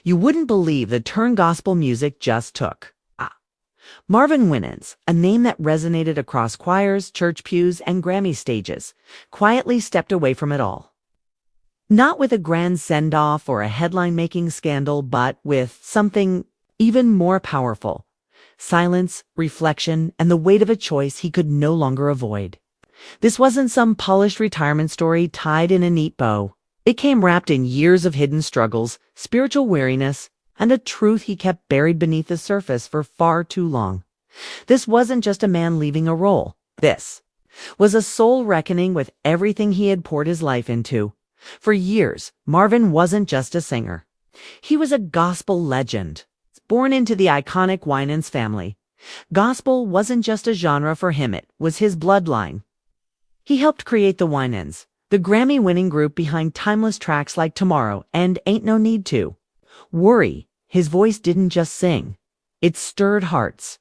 You wouldn't believe the turn gospel music just took. Marvin Winans, a name that resonated across choirs, church pews, and Grammy stages, quietly stepped away from it all. Not with a grand send-off or a headline-making scandal, but with something even more powerful: silence, reflection, and the weight of a choice he could no longer avoid. This wasn't some polished retirement story tied in a neat bow. It came wrapped in years of hidden struggles, spiritual weariness, and a truth he kept buried beneath the surface for far too long. This wasn't just a man leaving a role. This was a soul reckoning with everything he had poured his life into. For years, Marvin wasn't just a singer. He was a gospel legend, born into the iconic Winans family. Gospel wasn't just a genre for him, it was his bloodline. He helped create the Winans, the Grammy-winning group behind timeless tracks like Tomorrow and Ain't No Need To. Worry, his voice didn't just sing. It stirred hearts.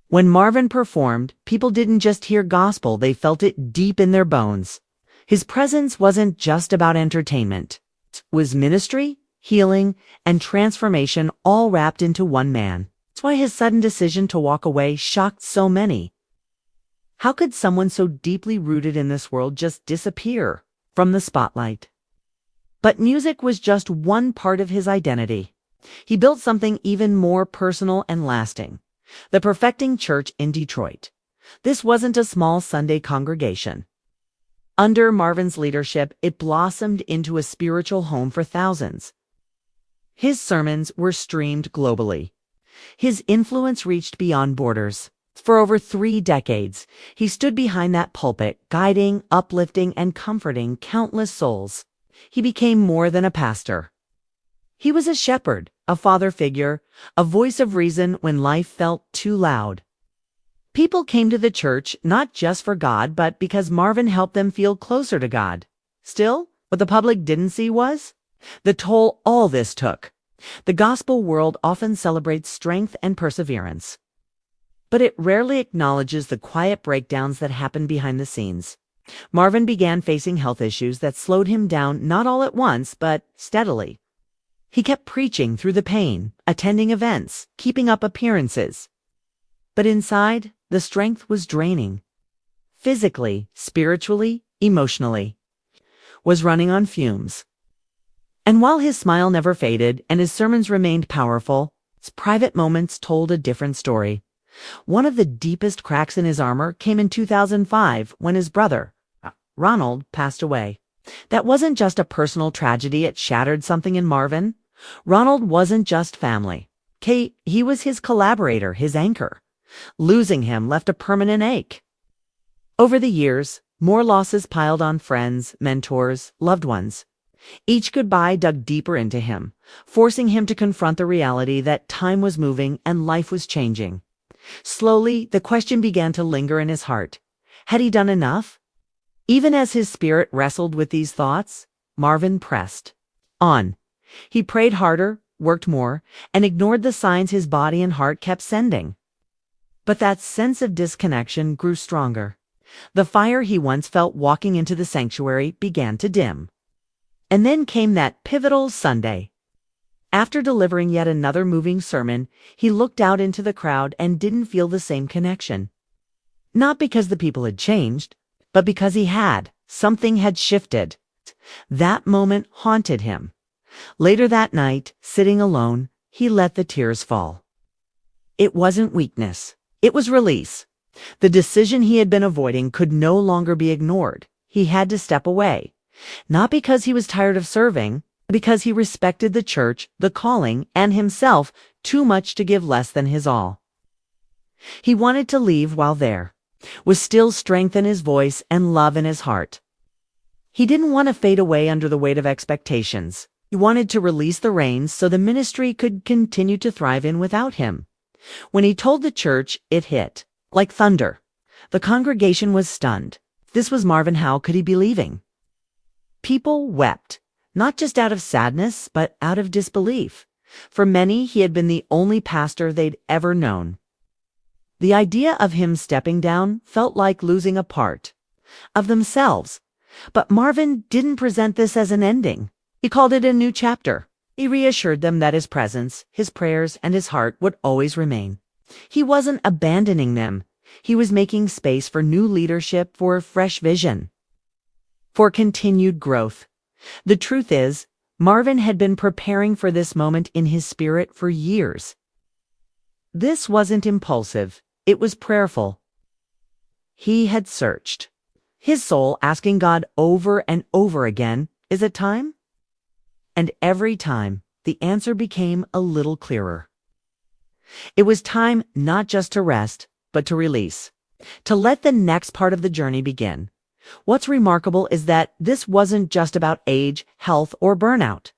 When Marvin performed, people didn't just hear gospel, they felt it deep in their bones. His presence wasn't just about entertainment. It was ministry, healing, and transformation all wrapped into one man. That's why his sudden decision to walk away shocked so many. How could someone so deeply rooted in this world just disappear from the spotlight? But music was just one part of his identity. He built something even more personal and lasting: the Perfecting Church in Detroit. This wasn't a small Sunday congregation. Under Marvin's leadership, it blossomed into a spiritual home for thousands. His sermons were streamed globally. His influence reached beyond borders. For over 3 decades, he stood behind that pulpit, guiding, uplifting, and comforting countless souls. He became more than a pastor. He was a shepherd, a father figure, a voice of reason when life felt too loud. People came to the church not just for God, but because Marvin helped them feel closer to God. Still, what the public didn't see was the toll all this took. The gospel world often celebrates strength and perseverance, but it rarely acknowledges the quiet breakdowns that happen behind the scenes. Marvin began facing health issues that slowed him down, not all at once, but steadily. He kept preaching through the pain, attending events, keeping up appearances. But inside, the strength was draining. Physically, spiritually, emotionally, was running on fumes. And while his smile never faded and his sermons remained powerful, his private moments told a different story. One of the deepest cracks in his armor came in 2005 when his brother, Ronald, passed away. That wasn't just a personal tragedy, it shattered something in Marvin. Ronald wasn't just family. He was his collaborator, his anchor. Losing him left a permanent ache. Over the years, more losses piled on friends, mentors, loved ones. Each goodbye dug deeper into him, forcing him to confront the reality that time was moving and life was changing. Slowly, the question began to linger in his heart. Had he done enough? Even as his spirit wrestled with these thoughts, Marvin pressed on. He prayed harder, worked more, and ignored the signs his body and heart kept sending. But that sense of disconnection grew stronger. The fire he once felt walking into the sanctuary began to dim. And then came that pivotal Sunday. After delivering yet another moving sermon, he looked out into the crowd and didn't feel the same connection. Not because the people had changed, but because he had. Something had shifted. That moment haunted him. Later that night, sitting alone, he let the tears fall. It wasn't weakness. It was release. The decision he had been avoiding could no longer be ignored. He had to step away. Not because he was tired of serving, but because he respected the church, the calling, and himself too much to give less than his all. He wanted to leave while there, with still strength in his voice and love in his heart. He didn't want to fade away under the weight of expectations. He wanted to release the reins so the ministry could continue to thrive in without him. When he told the church, it hit like thunder. The congregation was stunned. If this was Marvin, how could he be leaving? People wept, not just out of sadness, but out of disbelief. For many, he had been the only pastor they'd ever known. The idea of him stepping down felt like losing a part of themselves. But Marvin didn't present this as an ending. He called it a new chapter. He reassured them that his presence, his prayers, and his heart would always remain. He wasn't abandoning them. He was making space for new leadership, for fresh vision, for continued growth. The truth is, Marvin had been preparing for this moment in his spirit for years. This wasn't impulsive, it was prayerful. He had searched his soul, asking God over and over again, "Is it time?" And every time, the answer became a little clearer. It was time not just to rest, but to release, to let the next part of the journey begin. What's remarkable is that this wasn't just about age, health, or burnout.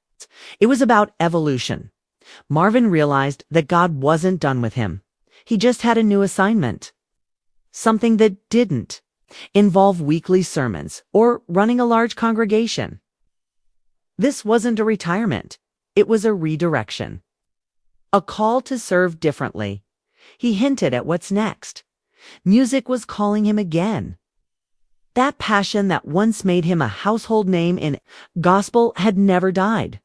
It was about evolution. Marvin realized that God wasn't done with him. He just had a new assignment. Something that didn't involve weekly sermons or running a large congregation. This wasn't a retirement. It was a redirection. A call to serve differently. He hinted at what's next. Music was calling him again. That passion that once made him a household name in gospel had never died.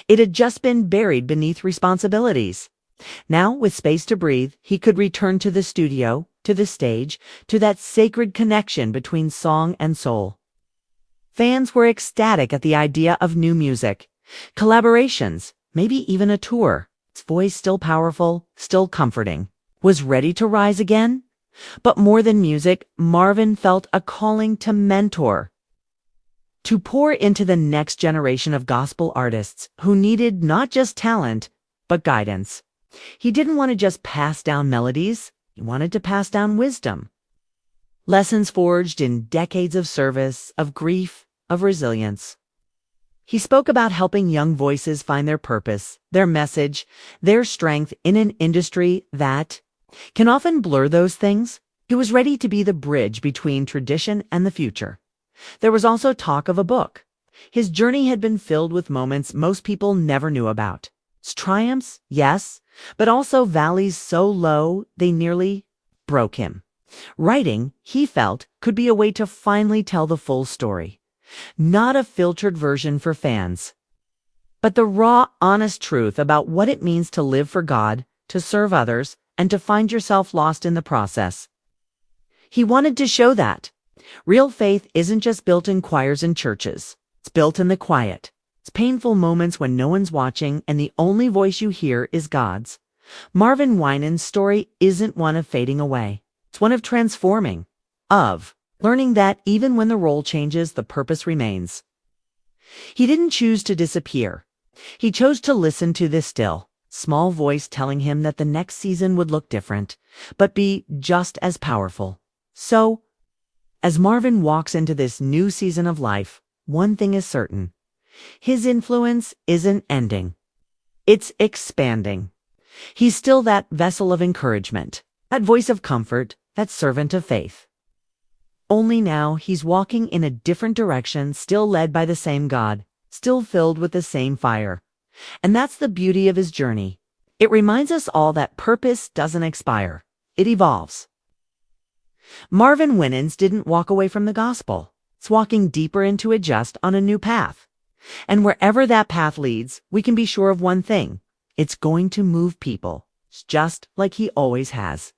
It had just been buried beneath responsibilities. Now, with space to breathe, he could return to the studio, to the stage, to that sacred connection between song and soul. Fans were ecstatic at the idea of new music, collaborations, maybe even a tour. Its voice, still powerful, still comforting, was ready to rise again. But more than music, Marvin felt a calling to mentor, to pour into the next generation of gospel artists who needed not just talent, but guidance. He didn't want to just pass down melodies. He wanted to pass down wisdom. Lessons forged in decades of service, of grief, of resilience. He spoke about helping young voices find their purpose, their message, their strength in an industry that can often blur those things. He was ready to be the bridge between tradition and the future. There was also talk of a book. His journey had been filled with moments most people never knew about. Its triumphs, yes, but also valleys so low they nearly broke him. Writing, he felt, could be a way to finally tell the full story. Not a filtered version for fans, but the raw, honest truth about what it means to live for God, to serve others, and to find yourself lost in the process. He wanted to show that real faith isn't just built in choirs and churches. It's built in the quiet. It's painful moments when no one's watching and the only voice you hear is God's. Marvin Winans' story isn't one of fading away. It's one of transforming, of learning that even when the role changes, the purpose remains. He didn't choose to disappear. He chose to listen to this still, small voice telling him that the next season would look different, but be just as powerful. So, as Marvin walks into this new season of life, one thing is certain. His influence isn't ending. It's expanding. He's still that vessel of encouragement, that voice of comfort, that servant of faith. Only now he's walking in a different direction, still led by the same God, still filled with the same fire. And that's the beauty of his journey. It reminds us all that purpose doesn't expire. It evolves. Marvin Winans didn't walk away from the gospel. It's walking deeper into it, just on a new path. And wherever that path leads, we can be sure of one thing. It's going to move people, just like he always has.